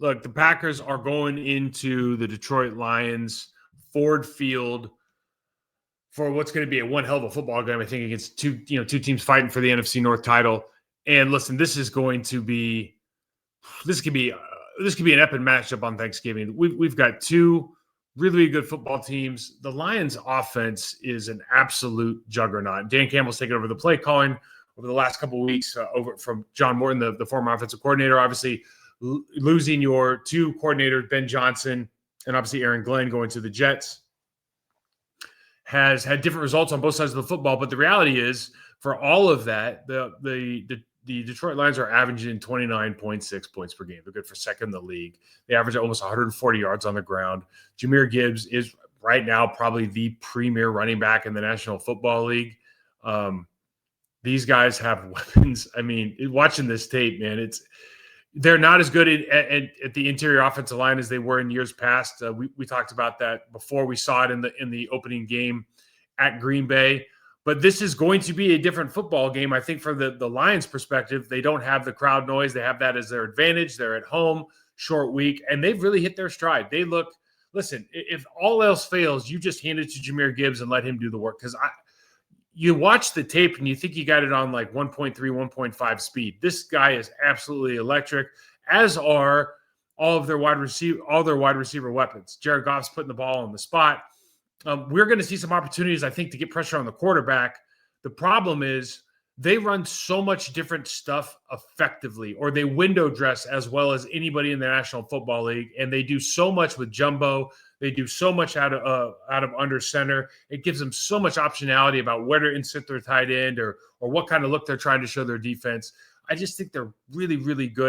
Look, the Packers are going into the Detroit Lions Ford Field for what's going to be a one hell of a football game. I think against two teams fighting for the NFC North title. And listen, this could be an epic matchup on Thanksgiving. We've got two really good football teams. The Lions offense is an absolute juggernaut. Dan Campbell's taken over the play calling over the last couple of weeks over from John Morton, the former offensive coordinator. Obviously, losing your two coordinators, Ben Johnson and obviously Aaron Glenn, going to the Jets, has had different results on both sides of the football. But the reality is, for all of that, the Detroit Lions are averaging 29.6 points per game. They're good for second in the league. They average almost 140 yards on the ground. Jahmyr Gibbs is right now probably the premier running back in the National Football League. These guys have weapons. I mean, watching this tape, man, they're not as good at the interior offensive line as they were in years past. We talked about that before. We saw it in the opening game at Green Bay. But this is going to be a different football game. I think from the Lions' perspective, they don't have the crowd noise. They have that as their advantage. They're at home, short week, and they've really hit their stride. Listen, if all else fails, you just hand it to Jahmyr Gibbs and let him do the work. Because you watch the tape and you think you got it on like 1.3, 1.5 speed. This guy is absolutely electric, as are all their wide receiver weapons. Jared Goff's putting the ball on the spot. We're going to see some opportunities, I think, to get pressure on the quarterback. The problem is they run so much different stuff effectively, or they window dress as well as anybody in the National Football League, and they do so much with jumbo. They do so much out of under center. It gives them so much optionality about where to insert their tight end or what kind of look they're trying to show their defense. I just think they're really, really good.